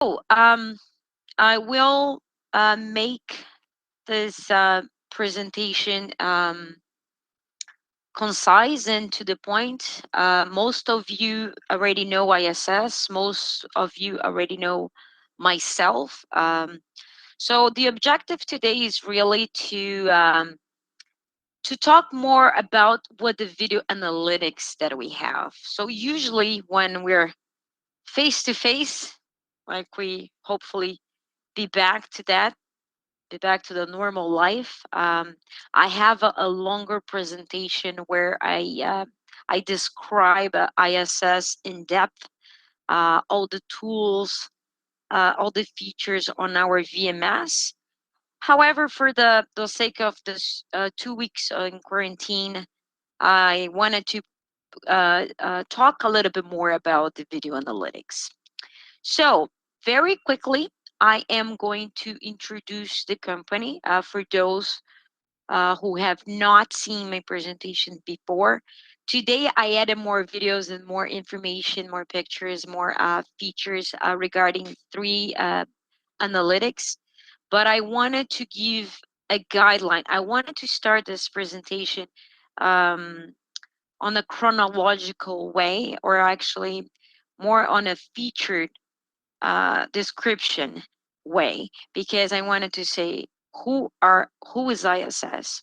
So, I will make this presentation concise and to the point. Most of you already know ISS. Most of you already know myself. So the objective today is really to talk more about what the video analytics that we have. So usually when we're face to face, like we hopefully be back to that, be back to the normal life. I have a longer presentation where I describe ISS in depth, all the tools, all the features on our VMS. However, for the sake of this 2 weeks in quarantine, I wanted to talk a little bit more about the video analytics. So, very quickly, I am going to introduce the company for those who have not seen my presentation before. Today, I added more videos and more information, more pictures, more features regarding three analytics. But I wanted to give a guideline. I wanted to start this presentation um, on a chronological way, or actually more on a featured description way, because I wanted to say who is ISS,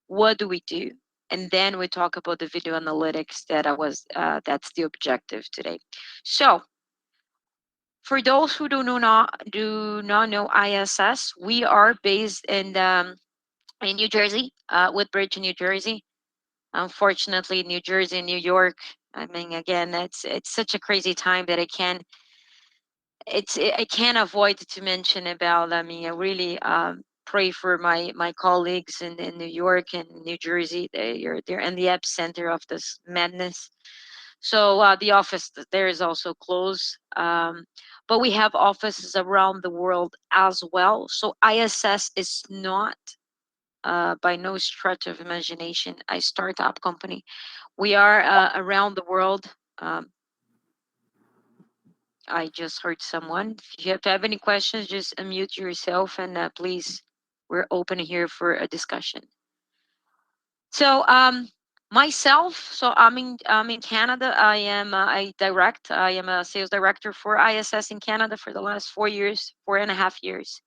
what do we do, and then we talk about the video analytics that's the objective today. So for those who do not know ISS, we are based in New Jersey, Woodbridge, New Jersey. Unfortunately, New Jersey, New York. I mean, again, it's such a crazy time that I can't avoid to mention about. I mean, I really pray for my colleagues in New York and New Jersey. They're in the epicenter of this madness. So the office there is also closed, but we have offices around the world as well. So ISS is not. By no stretch of imagination, a startup company. We are around the world. I just heard someone. If you have any questions, just unmute yourself and please, we're open here for a discussion. So, myself, so I'm in Canada. I am a sales director for ISS in Canada for the last 4 years, 4.5 years.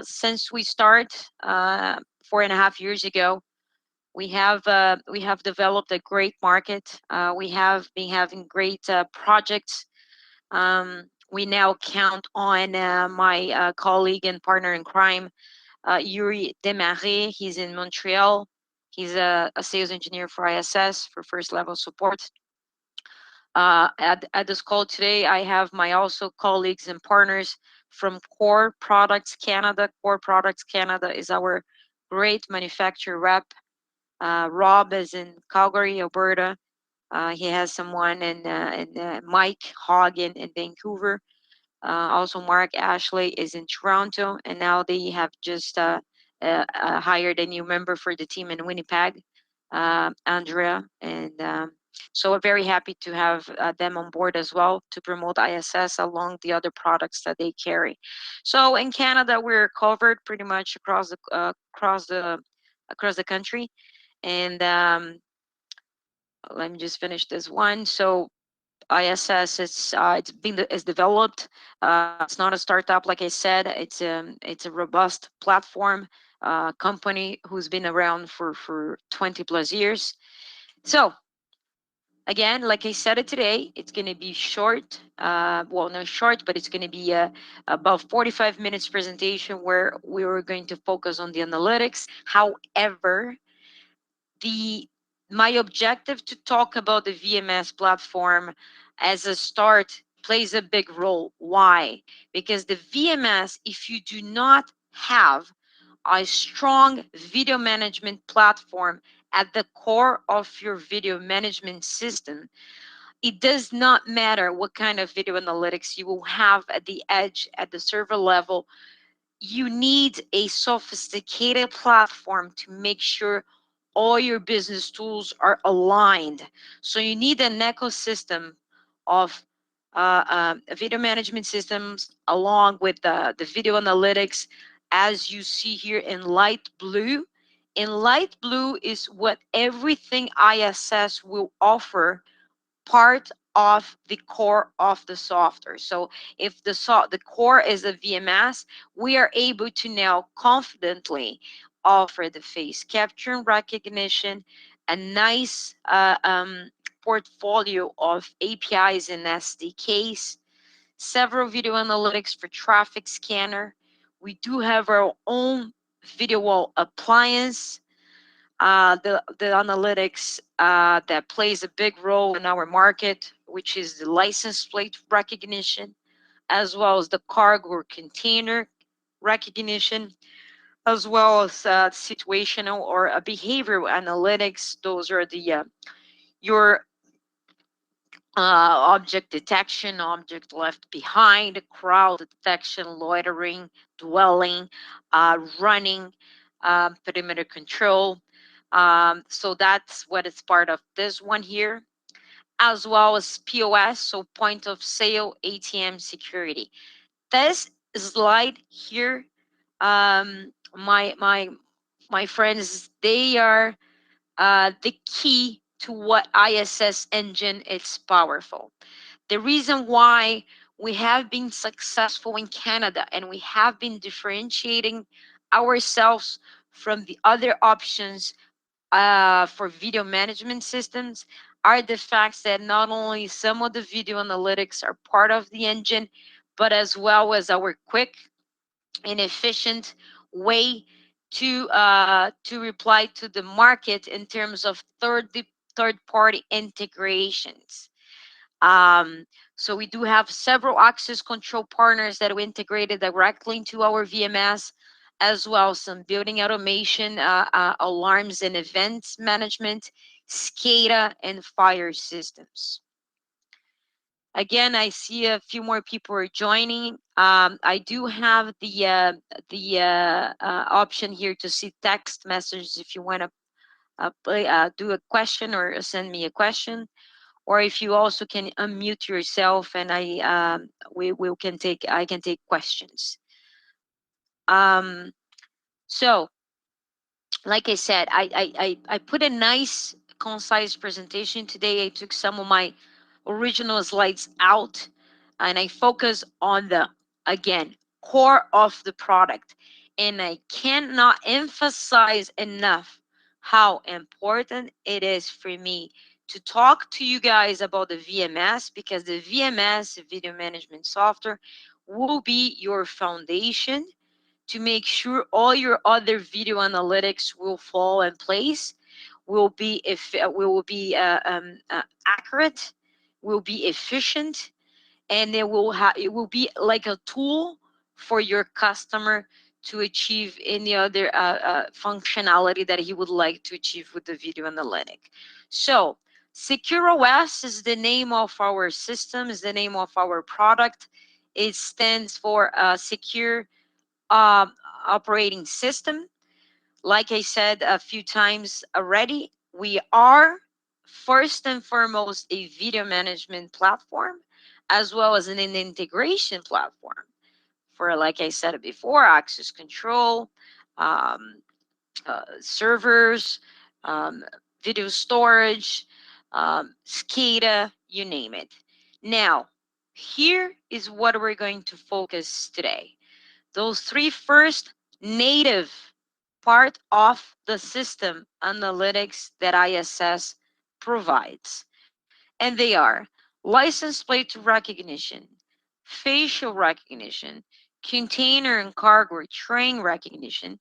Since we start 4.5 years ago, we have developed a great market. We have been having great projects. We now count on my colleague and partner in crime, Yuri Desmarais. He's in Montreal. He's a sales engineer for ISS for first level support. At this call today, I have my also colleagues and partners from Core Products Canada. Core Products Canada is our great manufacturer rep. Rob is in Calgary, Alberta. He has someone in Mike Hogg in Vancouver. Also, Mark Ashley is in Toronto, and now they have just hired a new member for the team in Winnipeg, Andrea. And so we're very happy to have them on board as well to promote ISS along the other products that they carry. So in Canada, we're covered pretty much across the country, and let me just finish this one. So ISS is developed. It's not a startup, like I said. It's a robust platform company who's been around for 20 plus years. So again, like I said it today, it's going to be short. Well, not short, but it's going to be about 45 minutes presentation where we were going to focus on the analytics. However, the my objective to talk about the VMS platform as a start plays a big role. Why? Because the VMS, if you do not have a strong video management platform at the core of your video management system, it does not matter what kind of video analytics you will have at the edge, at the server level. You need a sophisticated platform to make sure all your business tools are aligned. So you need an ecosystem of video management systems along with the video analytics, as you see here in light blue. In light blue is what everything ISS will offer, part of the core of the software. So if the core is a VMS, we are able to now confidently offer the face capture and recognition, a nice portfolio of APIs and SDKs, several video analytics for traffic scanner. We do have our own video wall appliance, the analytics that plays a big role in our market, which is the license plate recognition, as well as the cargo or container recognition, as well as situational or behavioral analytics. Those are the your object detection, object left behind, crowd detection, loitering, dwelling, running, perimeter control. So that's what is part of this one here, as well as POS, so point of sale, ATM security. This slide here, my friends, they are the key to what ISS engine is powerful. The reason why we have been successful in Canada and we have been differentiating ourselves from the other options for video management systems are the facts that not only some of the video analytics are part of the engine, but as well as our quick and efficient way to reply to the market in terms of third party integrations. Um, so we do have several access control partners that we integrated directly into our VMS, as well as some building automation, alarms and events management, SCADA, and fire systems. Again, I see a few more people are joining. I do have the option here to see text messages if you want to do a question or send me a question, or if you also can unmute yourself and we can take I can take questions. Um, so like I said, I put a nice concise presentation today. I took some of my original slides out and I focus on the, again, core of the product. And I cannot emphasize enough how important it is for me to talk to you guys about the VMS, because the VMS, video management software, will be your foundation to make sure all your other video analytics will fall in place, will be if will be accurate, will be efficient, and it will be like a tool for your customer to achieve any other functionality that he would like to achieve with the video analytic. So Secure OS is the name of our system, is the name of our product. It stands for secure um, operating system. Like I said a few times already, we are first and foremost a video management platform, as well as an integration platform for, like I said before, access control, um, servers, um, video storage, SCADA, you name it. Now, here is what we're going to focus today. Those three first native part of the system analytics that ISS provides. And they are license plate recognition, facial recognition, container and cargo train recognition.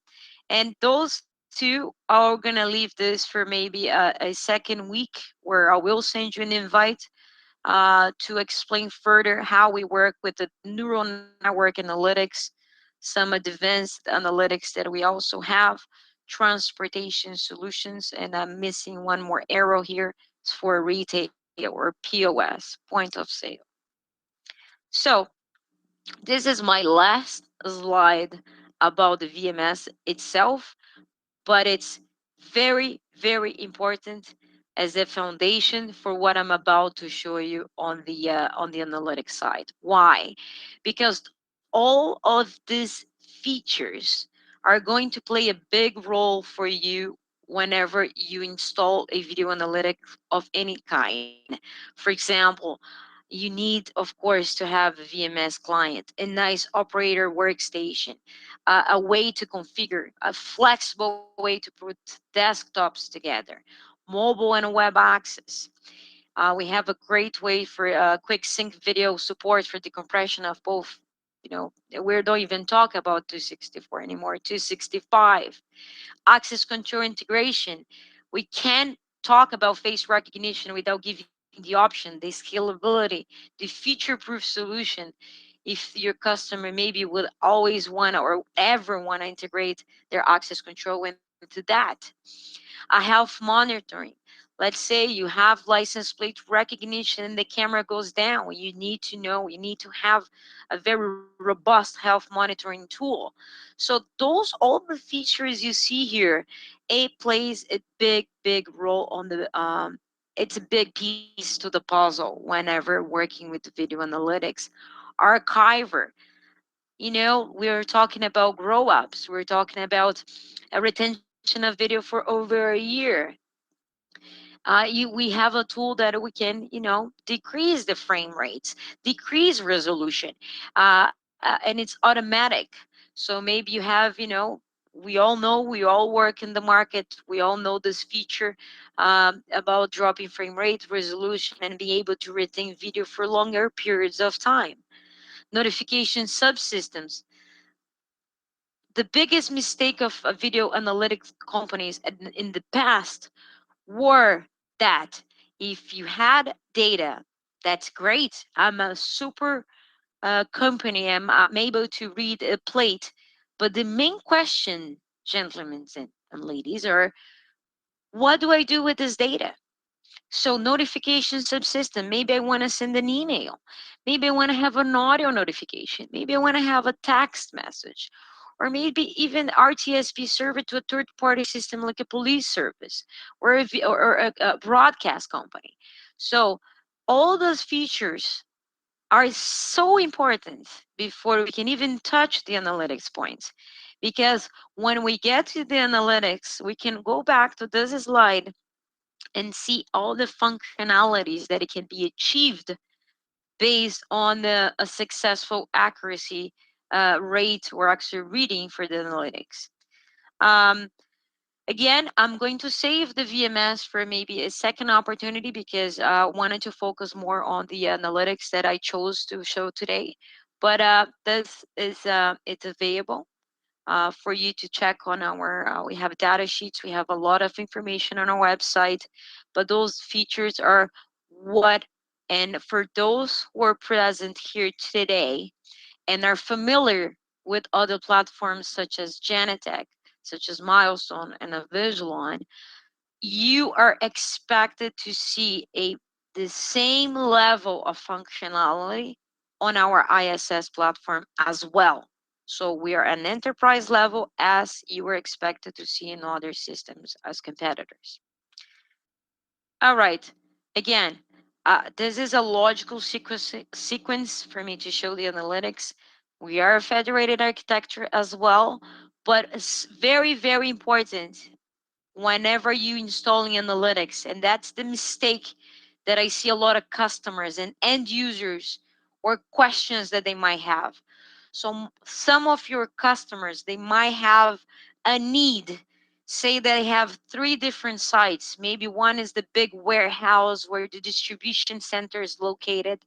And those two are going to leave this for maybe a second week, where I will send you an invite to explain further how we work with the neural network analytics, some advanced analytics that we also have, transportation solutions, and I'm missing one more arrow here. It's for retail or POS, point of sale. So this is my last slide about the VMS itself, but it's very, very important as a foundation for what I'm about to show you on the analytics side. Why? Because all of these features are going to play a big role for you whenever you install a video analytics of any kind. For example, you need, of course, to have a VMS client, a nice operator workstation, a way to configure, a flexible way to put desktops together, mobile and web access. We have a great way for quick sync video support for decompression of both. We don't even talk about 264 anymore, 265. Access control integration. We can talk about face recognition without giving the option, the scalability, the future-proof solution. If your customer maybe would always want or ever want to integrate their access control into that. A health monitoring. Let's say you have license plate recognition and the camera goes down. You need to know, you need to have a very robust health monitoring tool. So those all the features you see here, it plays a big role on the it's a big piece to the puzzle whenever working with video analytics. Archiver, we're talking about grow ups, we're talking about a retention of video for over a year. We have a tool that we can, decrease the frame rates, decrease resolution, and it's automatic. So maybe you have, we all work in the market, we all know this feature about dropping frame rate, resolution, and being able to retain video for longer periods of time. Notification subsystems. The biggest mistake of video analytics companies in the past were that if you had data, that's great. I'm a super company. I'm able to read a plate. But the main question, gentlemen and ladies, are what do I do with this data? So notification subsystem, maybe I want to send an email. Maybe I want to have an audio notification. Maybe I want to have a text message. Or maybe even RTSP server to a third party system like a police service or a broadcast company. So all those features are so important before we can even touch the analytics points. Because when we get to the analytics, we can go back to this slide and see all the functionalities that it can be achieved based on a successful accuracy rate or actually reading for the analytics. Um, Again, I'm going to save the VMS for maybe a second opportunity because I wanted to focus more on the analytics that I chose to show today. But this is it's available for you to check on our. We have data sheets. We have a lot of information on our website, but those features are what. And for those who are present here today and are familiar with other platforms such as Genetech, such as Milestone and Avigilon, you are expected to see the same level of functionality on our ISS platform as well. So we are an enterprise level as you were expected to see in other systems as competitors. All right. Again, this is a logical sequence for me to show the analytics. We are a federated architecture as well, but it's very important whenever you installing analytics, and that's the mistake that I see a lot of customers and end users or questions that they might have. So some of your customers, they might have a need. Say they have three different sites. Maybe one is the big warehouse where the distribution center is located,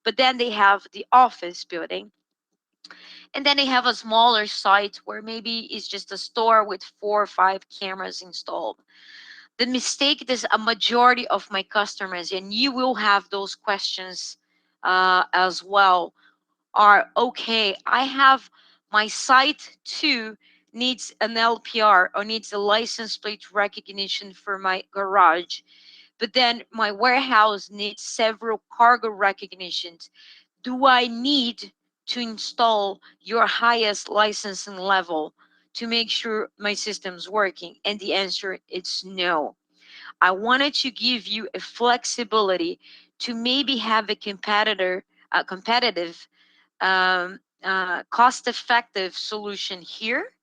but then they have the office building, and then they have a smaller site where maybe it's just a store with 4 or 5 cameras installed. The mistake is a majority of my customers, and you will have those questions as well, are okay, I have my site too needs an LPR or needs a license plate recognition for my garage, but then my warehouse needs several cargo recognitions. Do I need to install your highest licensing level to make sure my system's working? And the answer is no. I wanted to give you a flexibility to maybe have a competitive, cost effective solution here.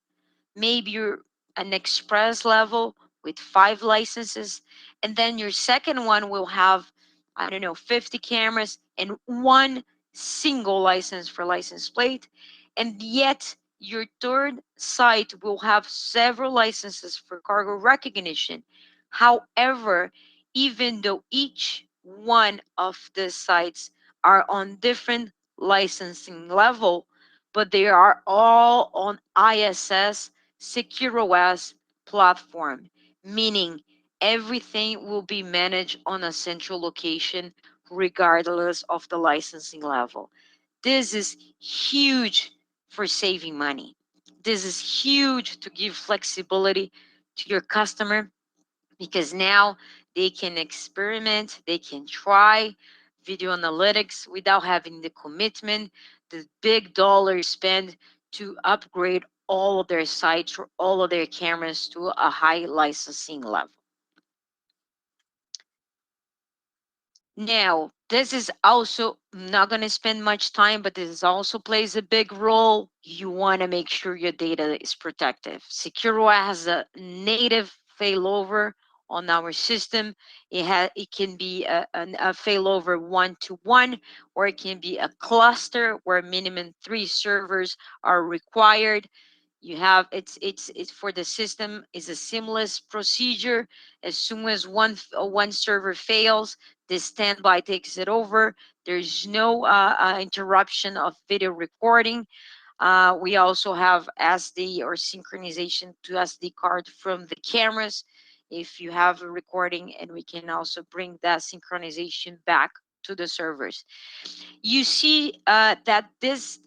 Maybe you're an express level with 5 licenses, and then your second one will have, I don't know, 50 cameras and one single license for license plate. And yet your third site will have several licenses for cargo recognition. However, even though each one of the sites are on different licensing level, but they are all on ISS SecureOS platform, meaning everything will be managed on a central location regardless of the licensing level. This is huge for saving money. This is huge to give flexibility to your customer, because now they can experiment, they can try video analytics without having the commitment, the big dollar spend to upgrade all of their sites or all of their cameras to a high licensing level. Now, this is also not going to spend much time, but this also plays a big role. You want to make sure your data is protected. SecureWire has a native failover on our system. It can be a failover 1-to-1, or it can be a cluster where minimum 3 servers are required. You have it's for the system is a seamless procedure. As soon as one server fails, the standby takes it over. There's no interruption of video recording. We also have SD or synchronization to SD card from the cameras if you have a recording, and we can also bring that synchronization back to the servers. You see that this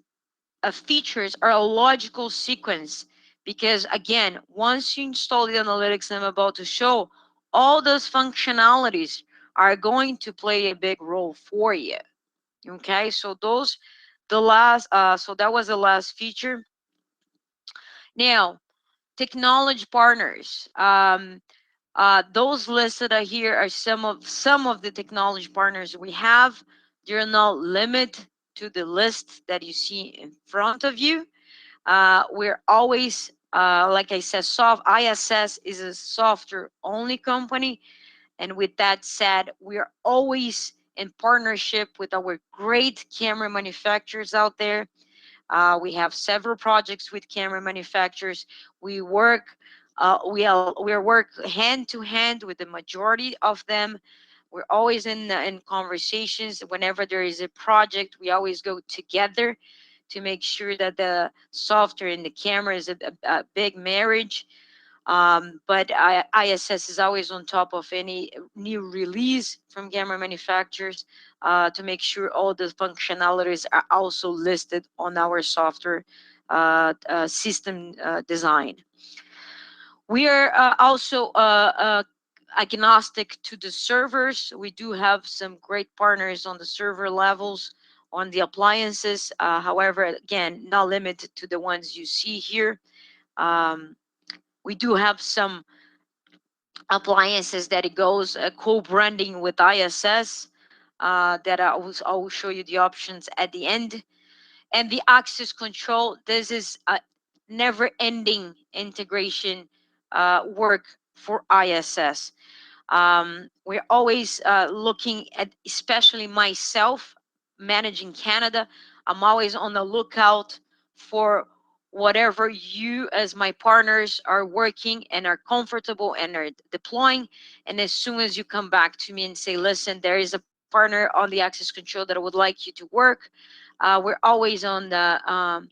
features are a logical sequence, because again, once you install the analytics I'm about to show, all those functionalities are going to play a big role for you. Okay, so that was the last feature. Now, technology partners. Those listed here are some of the technology partners we have. They're not limited to the list that you see in front of you. We're always, like I said, ISS is a software only company. And with that said, we are always in partnership with our great camera manufacturers out there. We have several projects with camera manufacturers. We work hand to hand with the majority of them. We're always in conversations. Whenever there is a project, we always go together to make sure that the software and the camera is a big marriage. But ISS is always on top of any new release from camera manufacturers to make sure all the functionalities are also listed on our software system design. We are also agnostic to the servers. We do have some great partners on the server levels, on the appliances. However, again, not limited to the ones you see here. We do have some appliances that it goes co-branding with ISS that I will show you the options at the end. And the access control, this is a never-ending integration work for ISS. We're always looking at, especially myself managing Canada, I'm always on the lookout for whatever you as my partners are working and are comfortable and are deploying. And as soon as you come back to me and say, listen, there is a partner on the access control that I would like you to work, we're always on the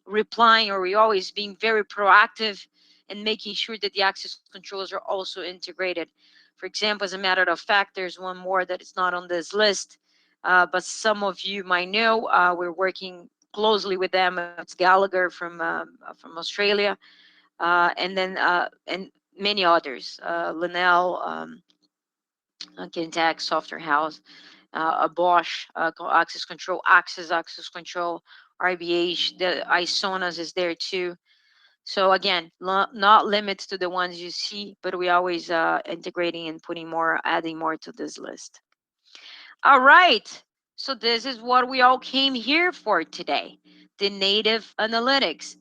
replying, or we're always being very proactive and making sure that the access controls are also integrated. For example, as a matter of fact, there's one more that is not on this list, but some of you might know. We're working closely with them. It's Gallagher from Australia, and many others. Linnell, Kintac, Software House, a Bosch access control, access control, RBH. The Isonas is there too. So again, not limits to the ones you see, but we always integrating and putting more, adding more to this list. All right. So this is what we all came here for today, the native analytics.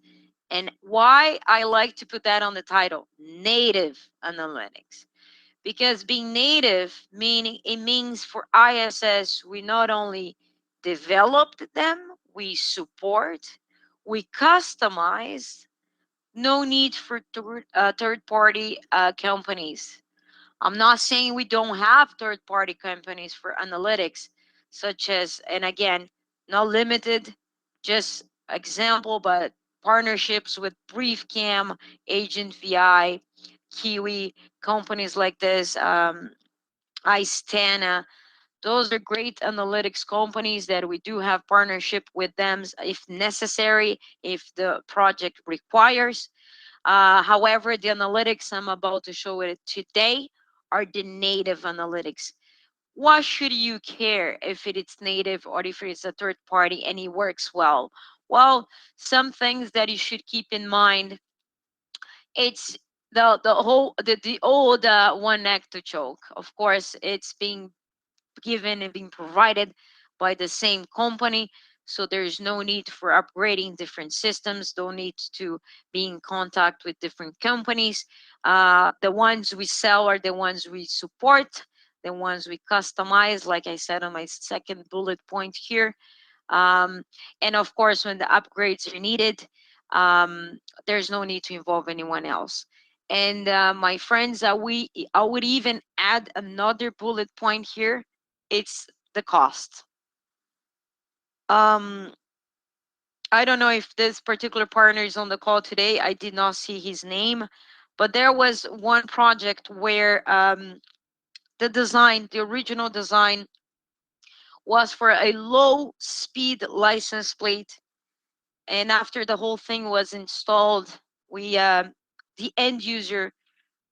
And why I like to put that on the title, native analytics. Because being native, meaning it means for ISS, we not only developed them, we support, we customize, no need for third party companies. I'm not saying we don't have third party companies for analytics, such as, and again, not limited, just example, but partnerships with BriefCam, Agent VI, Kiwi, companies like this, Istana. Those are great analytics companies that we do have partnership with them if necessary, if the project requires. However, the analytics I'm about to show it today are the native analytics. Why should you care if it's native or if it's a third party and it works well? Well, some things that you should keep in mind. It's the old one neck to choke. Of course, it's being given and being provided by the same company. So there's no need for upgrading different systems, no need to be in contact with different companies. The ones we sell are the ones we support, the ones we customize, like I said on my second bullet point here. Um, and of course, when the upgrades are needed, um, there's no need to involve anyone else. And my friends, I would even add another bullet point here. It's the cost. Um, I don't know if this particular partner is on the call today. I did not see his name, but there was one project where the design, the original design, was for a low speed license plate. And after the whole thing was installed, we the end user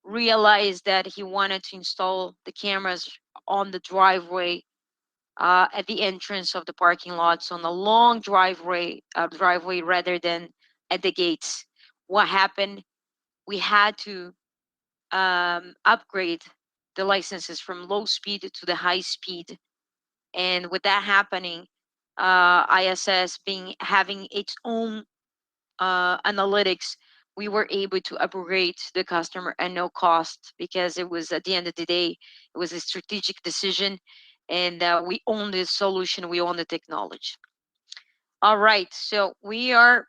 realized that he wanted to install the cameras on the driveway, at the entrance of the parking lots, on a long driveway rather than at the gates. What happened? We had to upgrade the licenses from low speed to the high speed, and with that happening, ISS being having its own analytics, we were able to upgrade the customer at no cost, because it was, at the end of the day, it was a strategic decision, and we own the solution, we own the technology. All right, so we are